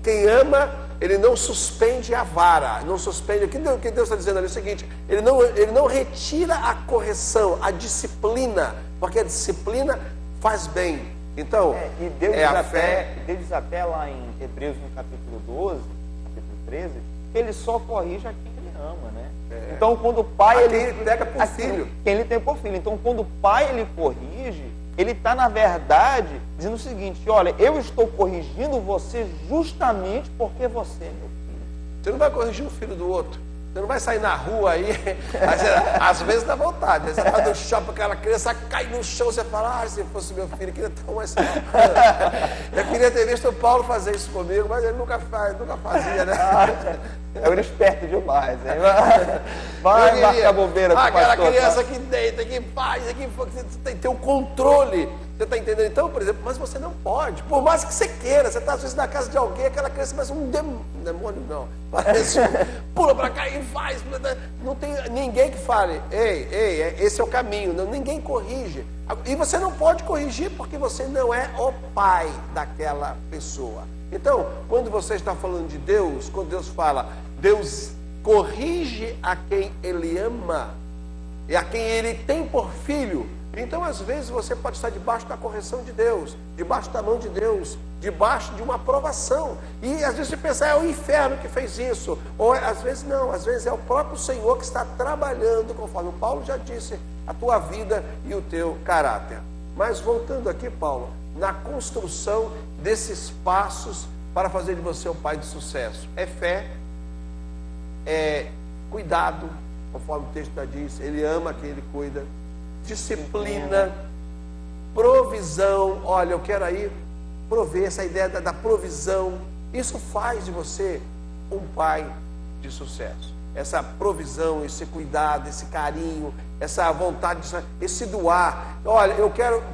quem ama, ele não suspende a vara. Não suspende. O que Deus está dizendo ali é o seguinte, ele não retira a correção, a disciplina, porque a disciplina faz bem. Então, e Deus diz até lá em Hebreus no capítulo 12, capítulo 13, que ele só corrige a quem ele ama, né? Então, quando o pai... ele pega por filho. Quem ele tem por filho. Então, quando o pai ele corrige, ele está, na verdade, dizendo o seguinte, olha, eu estou corrigindo você justamente porque você é meu filho. Você não vai corrigir o filho do outro. Você não vai sair na rua aí, às vezes dá vontade. Você vai no shopping, aquela criança cai no chão, você fala, se fosse meu filho, eu queria ter mais. Eu queria ter visto o Paulo fazer isso comigo, mas ele nunca fazia, né? Eu era esperto demais, hein? Vai marcar bobeira com o aquela pastor, criança que deita, que faz, que você tem que ter um controle. Você está entendendo? Então, por exemplo, mas você não pode. Por mais que você queira, você está às vezes na casa de alguém, aquela criança parece um demônio, não. Parece pula para cá e faz. Não tem ninguém que fale, ei, esse é o caminho. Não, ninguém corrige. E você não pode corrigir porque você não é o pai daquela pessoa. Então, quando você está falando de Deus, quando Deus fala, Deus corrige a quem Ele ama e a quem Ele tem por filho. Então, às vezes, você pode estar debaixo da correção de Deus, debaixo da mão de Deus, debaixo de uma aprovação. E às vezes você pensa, é o inferno que fez isso. Ou às vezes não, às vezes é o próprio Senhor que está trabalhando, conforme o Paulo já disse, a tua vida e o teu caráter. Mas voltando aqui, Paulo, na construção desses passos para fazer de você um pai de sucesso. É fé, é cuidado, conforme o texto já diz, ele ama quem ele cuida. Disciplina, provisão. Olha, eu quero aí prover, essa ideia da provisão. Isso faz de você um pai de sucesso. essa provisão, esse cuidado, esse carinho, essa vontade, esse doar. Olha,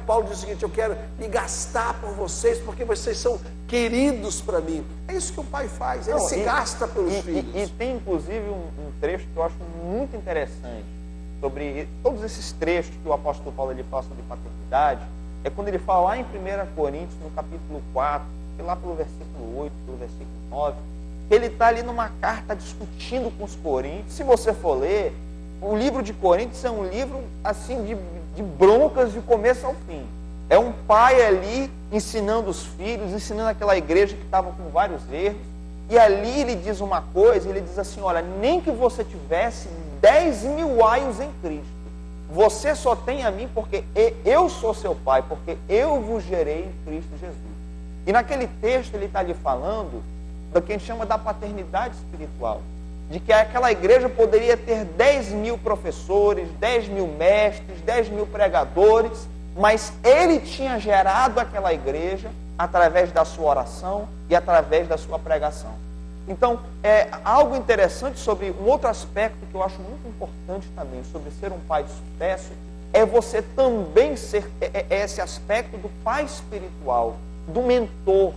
Paulo diz o seguinte: eu quero me gastar por vocês, porque vocês são queridos para mim. É isso que o pai faz, ele se gasta pelos filhos. E tem inclusive um trecho que eu acho muito interessante sobre todos esses trechos que o apóstolo Paulo ele fala sobre paternidade. É quando ele fala lá em 1 Coríntios, no capítulo 4, lá pelo versículo 8, pelo versículo 9, ele está ali numa carta discutindo com os coríntios. Se você for ler, o livro de Coríntios é um livro assim de broncas de começo ao fim. É um pai ali ensinando os filhos, ensinando aquela igreja que estava com vários erros. E ali ele diz uma coisa, ele diz assim: olha, nem que você tivesse 10.000 aios em Cristo, você só tem a mim porque eu sou seu pai, porque eu vos gerei em Cristo Jesus. E naquele texto ele está ali falando do que a gente chama da paternidade espiritual, de que aquela igreja poderia ter 10.000 professores, 10.000 mestres, 10.000 pregadores, mas ele tinha gerado aquela igreja através da sua oração e através da sua pregação. Então, algo interessante sobre um outro aspecto que eu acho muito importante também, sobre ser um pai de sucesso, é você também ser esse aspecto do pai espiritual, do mentor,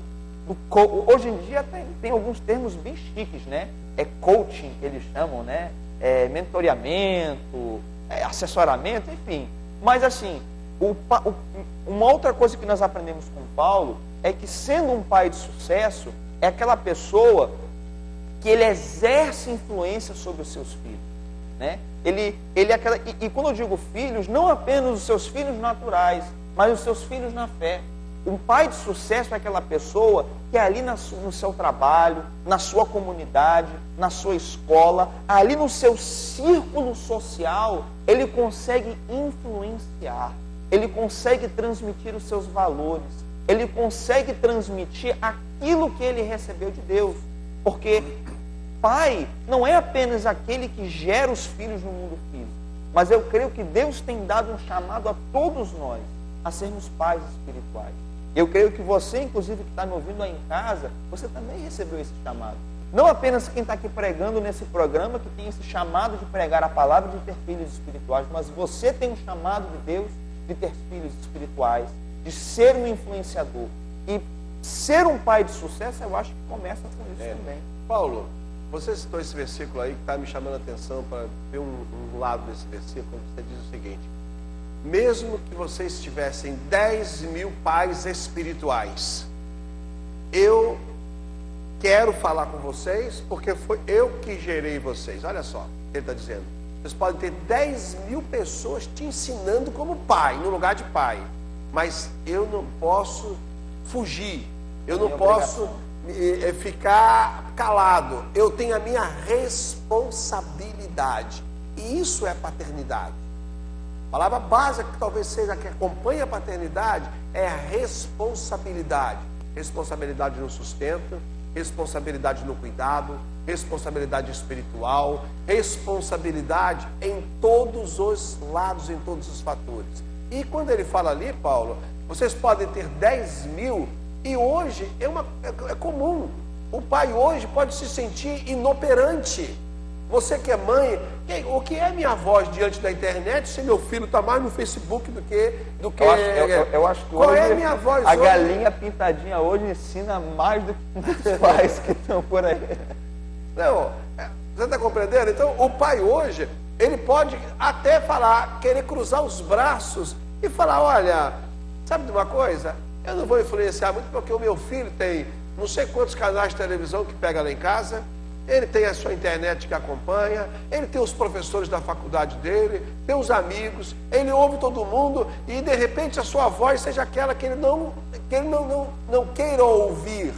hoje em dia tem alguns termos bem chiques, né? É coaching, que eles chamam, né? Mentoreamento, assessoramento, enfim. Mas assim, uma outra coisa que nós aprendemos com Paulo é que, sendo um pai de sucesso, é aquela pessoa que ele exerce influência sobre os seus filhos, né? E quando eu digo filhos, não apenas os seus filhos naturais, mas os seus filhos na fé. Um pai de sucesso é aquela pessoa que é ali no seu trabalho, na sua comunidade, na sua escola, ali no seu círculo social, ele consegue influenciar, ele consegue transmitir os seus valores, ele consegue transmitir aquilo que ele recebeu de Deus. Porque pai não é apenas aquele que gera os filhos no mundo físico, mas eu creio que Deus tem dado um chamado a todos nós a sermos pais espirituais. Eu creio que você, inclusive, que está me ouvindo aí em casa, você também recebeu esse chamado. Não apenas quem está aqui pregando nesse programa, que tem esse chamado de pregar a palavra, de ter filhos espirituais, mas você tem um chamado de Deus de ter filhos espirituais, de ser um influenciador. E ser um pai de sucesso, eu acho que começa com isso também. Paulo, você citou esse versículo aí que está me chamando a atenção para ver um lado desse versículo. Você diz o seguinte: mesmo que vocês tivessem 10.000 pais espirituais, eu quero falar com vocês porque foi eu que gerei vocês. Olha só o que ele está dizendo. Vocês podem ter 10.000 pessoas te ensinando como pai, no lugar de pai, mas eu não posso fugir, eu não posso ficar calado. Eu tenho a minha responsabilidade, e isso é paternidade. A palavra básica que talvez seja a que acompanha a paternidade é a responsabilidade. Responsabilidade no sustento, responsabilidade no cuidado, responsabilidade espiritual, responsabilidade em todos os lados, em todos os fatores. E quando ele fala ali, Paulo, vocês podem ter 10.000, e hoje é comum. O pai hoje pode se sentir inoperante. Você que é mãe, o que é minha voz diante da internet se meu filho está mais no Facebook do que... Eu acho que qual hoje é a minha voz a hoje? galinha pintadinha hoje ensina mais do que os pais que estão por aí. Não, você está compreendendo? Então, o pai hoje, ele pode até querer cruzar os braços e falar: olha, sabe de uma coisa? Eu não vou influenciar muito porque o meu filho tem não sei quantos canais de televisão que pega lá em casa, ele tem a sua internet que acompanha, ele tem os professores da faculdade dele, tem os amigos, ele ouve todo mundo e de repente a sua voz seja aquela que ele não queira ouvir.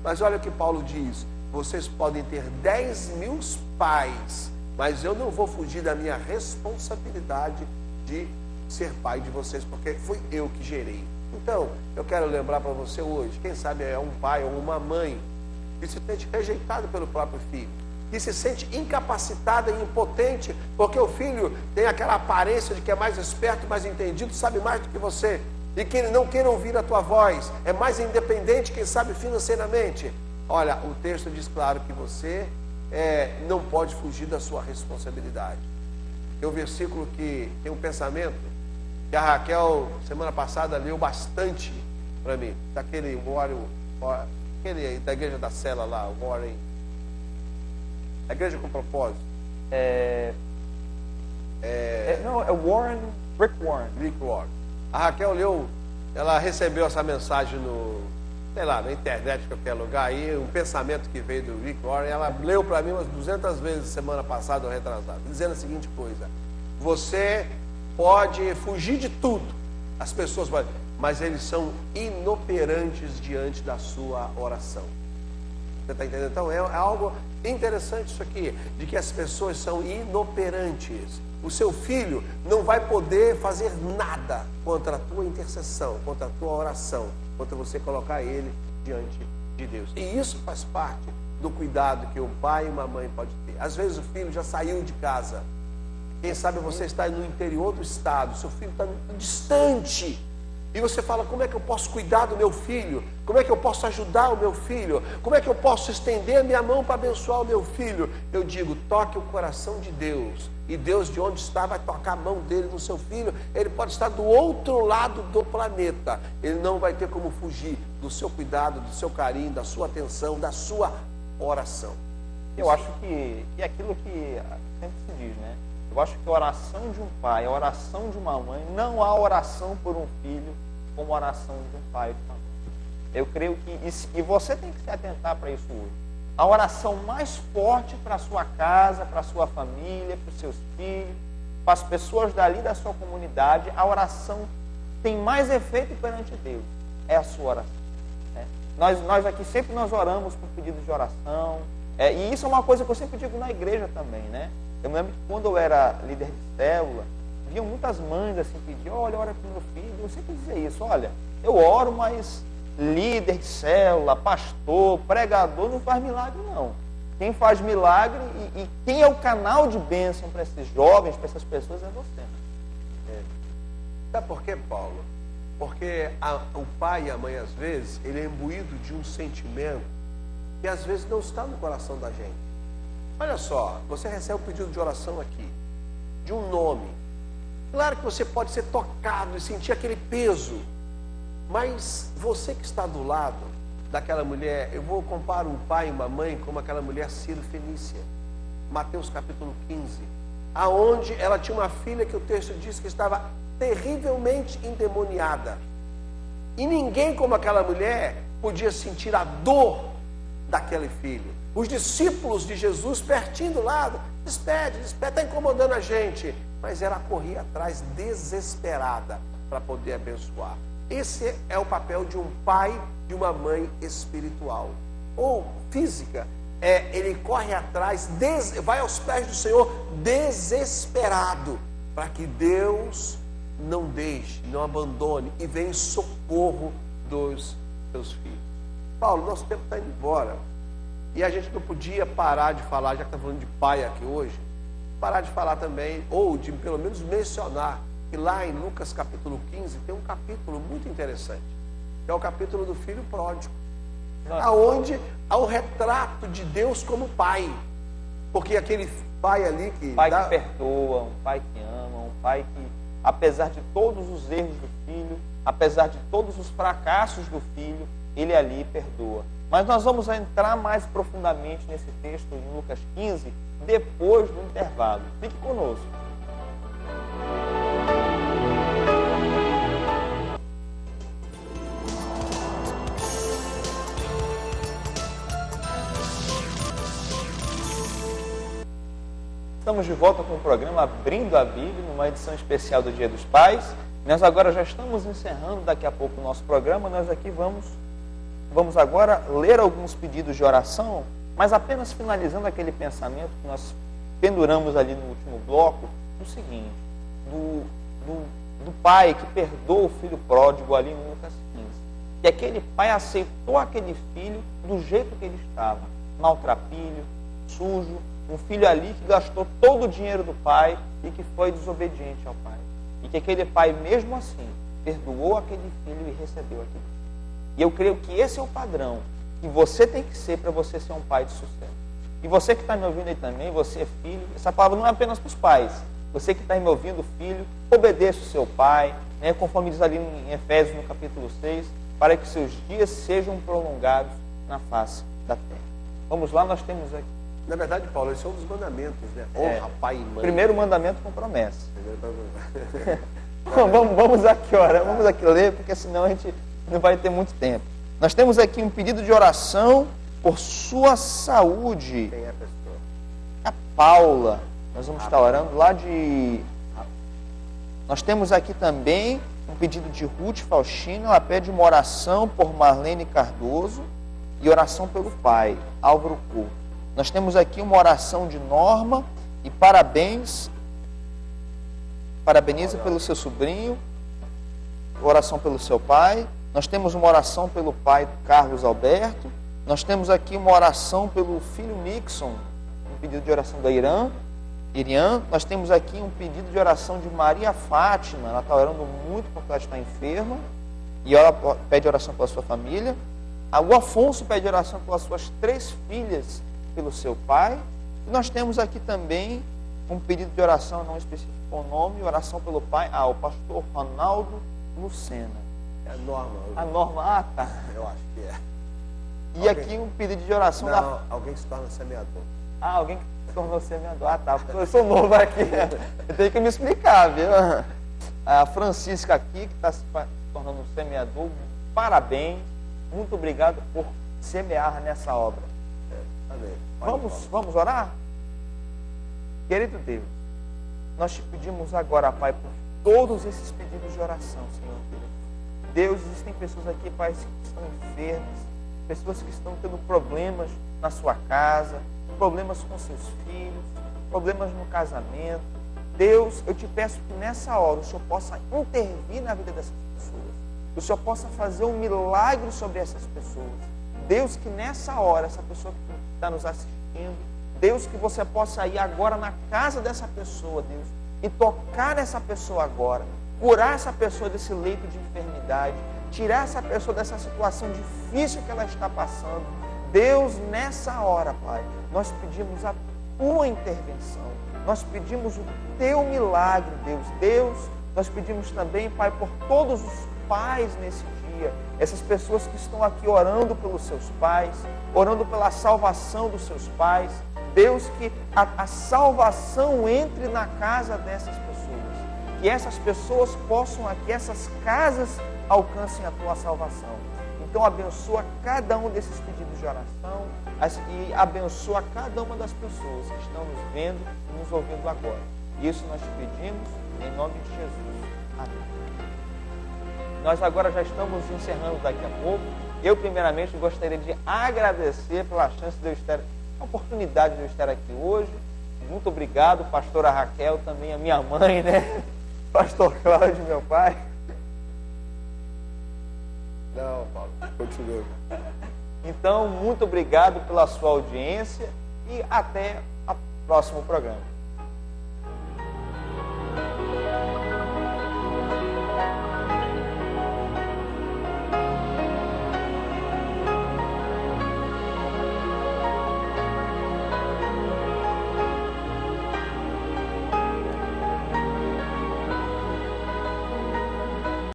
Mas olha o que Paulo diz: vocês podem ter 10.000 pais, mas eu não vou fugir da minha responsabilidade de ser pai de vocês, porque fui eu que gerei. Então, eu quero lembrar para você hoje, quem sabe é um pai ou uma mãe que se sente rejeitado pelo próprio filho, que se sente incapacitada e impotente, porque o filho tem aquela aparência de que é mais esperto, mais entendido, sabe mais do que você, e que ele não queira ouvir a tua voz, é mais independente, quem sabe financeiramente. Olha, o texto diz claro que você não pode fugir da sua responsabilidade. Tem um versículo que tem um pensamento que a Raquel, semana passada, leu bastante para mim. Daquele aquele da igreja da Cela lá, Warren. A igreja com propósito. Não, é Warren, Rick Warren. Rick Warren. A Raquel leu, ela recebeu essa mensagem na internet, em qualquer lugar, aí um pensamento que veio do Rick Warren, ela leu para mim umas 200 vezes semana passada ou retrasada, dizendo a seguinte coisa: você pode fugir de tudo, as pessoas podem, mas eles são inoperantes diante da sua oração. Você está entendendo? Então é algo interessante isso aqui, de que as pessoas são inoperantes. O seu filho não vai poder fazer nada contra a tua intercessão, contra a tua oração, contra você colocar ele diante de Deus. E isso faz parte do cuidado que um pai e uma mãe pode ter. Às vezes o filho já saiu de casa. Quem sabe você está no interior do estado, seu filho está distante. E você fala: como é que eu posso cuidar do meu filho? Como é que eu posso ajudar o meu filho? Como é que eu posso estender a minha mão para abençoar o meu filho? Eu digo: toque o coração de Deus. E Deus, de onde está, vai tocar a mão dele no seu filho. Ele pode estar do outro lado do planeta. Ele não vai ter como fugir do seu cuidado, do seu carinho, da sua atenção, da sua oração. Eu acho que é aquilo que sempre se diz, né? Eu acho que a oração de um pai, a oração de uma mãe, não há oração por um filho como a oração de um pai e de uma mãe. Eu creio que e você tem que se atentar para isso hoje. A oração mais forte para a sua casa, para a sua família, para os seus filhos, para as pessoas dali da sua comunidade, a oração tem mais efeito perante Deus. É a sua oração. Né? Nós aqui sempre nós oramos por pedidos de oração. E isso é uma coisa que eu sempre digo na igreja também, né? Eu me lembro que quando eu era líder de célula, viam muitas mães assim pedir: olha, ora para o meu filho. Eu sempre dizia isso: olha, eu oro, mas líder de célula, pastor, pregador não faz milagre não. Quem faz milagre e quem é o canal de bênção para esses jovens, para essas pessoas, é você. Sabe por quê, Paulo? Porque o pai e a mãe, às vezes, ele é imbuído de um sentimento que às vezes não está no coração da gente. Olha só, você recebe um pedido de oração aqui, de um nome. Claro que você pode ser tocado e sentir aquele peso, mas você que está do lado daquela mulher, eu vou comparar um pai e uma mãe como aquela mulher Sírio-Fenícia, Mateus capítulo 15, aonde ela tinha uma filha que o texto diz que estava terrivelmente endemoniada. E ninguém como aquela mulher podia sentir a dor daquele filho. Os discípulos de Jesus pertinho do lado: despede, está incomodando a gente. Mas ela corria atrás desesperada para poder abençoar. Esse é o papel de um pai, de uma mãe espiritual. Ou física, ele corre atrás, vai aos pés do Senhor desesperado, para que Deus não deixe, não abandone e venha em socorro dos seus filhos. Paulo, nosso tempo está indo embora. E a gente não podia parar de falar, já que está falando de pai aqui hoje, parar de falar também, ou de pelo menos mencionar, que lá em Lucas capítulo 15 tem um capítulo muito interessante, que é o capítulo do filho pródigo, aonde há o retrato de Deus como pai. Porque aquele pai ali que... pai que perdoa, um pai que ama, um pai que, apesar de todos os erros do filho, apesar de todos os fracassos do filho, ele ali perdoa. Mas nós vamos entrar mais profundamente nesse texto em Lucas 15, depois do intervalo. Fique conosco. Estamos de volta com o programa Abrindo a Bíblia, numa edição especial do Dia dos Pais. Nós agora já estamos encerrando daqui a pouco o nosso programa. Nós aqui vamos agora ler alguns pedidos de oração, mas apenas finalizando aquele pensamento que nós penduramos ali no último bloco, do seguinte, do pai que perdoa o filho pródigo ali em Lucas 15. Que aquele pai aceitou aquele filho do jeito que ele estava, maltrapilho, sujo, um filho ali que gastou todo o dinheiro do pai e que foi desobediente ao pai. E que aquele pai, mesmo assim, perdoou aquele filho e recebeu aquele filho. E eu creio que esse é o padrão que você tem que ser para você ser um pai de sucesso. E você que está me ouvindo aí também, você é filho, essa palavra não é apenas para os pais. Você que está me ouvindo, filho, obedeça o seu pai, né, conforme diz ali em Efésios, no capítulo 6, para que seus dias sejam prolongados na face da terra. Vamos lá, nós temos aqui. Na verdade, Paulo, esse é um dos mandamentos, né? Honra pai e mãe. Primeiro mandamento com promessa. Vamos aqui, vamos aqui ler, porque senão a gente não vai ter muito tempo. Nós temos aqui um pedido de oração por sua saúde. Quem é a pessoa? A Paula. Nós vamos estar orando lá de... Nós temos aqui também um pedido de Ruth Faustino. Ela pede uma oração por Marlene Cardoso e oração pelo pai, Álvaro Couto. Nós temos aqui uma oração de Norma e parabeniza pelo seu sobrinho, oração pelo seu pai. Nós temos uma oração pelo pai Carlos Alberto. Nós temos aqui uma oração pelo filho Nixon, um pedido de oração da Irian. Nós temos aqui um pedido de oração de Maria Fátima. Ela está orando muito porque ela está enferma e ela pede oração pela sua família. O Afonso pede oração pelas suas 3 filhas, pelo seu pai. E nós temos aqui também um pedido de oração, não especificou o nome, oração pelo pai, o pastor Ronaldo Lucena. É a Norma. A Norma, tá. Eu acho que é. E aqui um pedido de oração alguém que se torna semeador. Alguém que se tornou semeador. Tá, porque eu sou novo aqui. Eu tenho que me explicar, viu? A Francisca aqui, que está se tornando um semeador, parabéns. Muito obrigado por semear nessa obra. Vamos orar? Querido Deus, nós te pedimos agora, Pai, por todos esses pedidos de oração, Senhor Deus. Deus, existem pessoas aqui, Pai, que estão enfermas, pessoas que estão tendo problemas na sua casa, problemas com seus filhos, problemas no casamento. Deus, eu te peço que nessa hora o Senhor possa intervir na vida dessas pessoas. O Senhor possa fazer um milagre sobre essas pessoas. Deus, que nessa hora, essa pessoa que está nos assistindo, Deus, que você possa ir agora na casa dessa pessoa, Deus, e tocar essa pessoa agora, curar essa pessoa desse leito de enfermidade, tirar essa pessoa dessa situação difícil que ela está passando. Deus, nessa hora, Pai, nós pedimos a tua intervenção, nós pedimos o teu milagre, Deus. Deus, nós pedimos também, Pai, por todos os pais nesse dia, essas pessoas que estão aqui orando pelos seus pais, orando pela salvação dos seus pais. Deus, que a salvação entre na casa dessas pessoas, que essas pessoas possam aqui, essas casas alcancem a tua salvação. Então abençoa cada um desses pedidos de oração e abençoa cada uma das pessoas que estão nos vendo e nos ouvindo agora. Isso nós te pedimos em nome de Jesus. Amém. Nós agora já estamos encerrando daqui a pouco. Eu primeiramente gostaria de agradecer pela chance de eu estar, a oportunidade de eu estar aqui hoje. Muito obrigado, pastora Raquel, também a minha mãe, né? Pastor Cláudio, meu pai. Não, Paulo, continua. Então, muito obrigado pela sua audiência e até o próximo programa.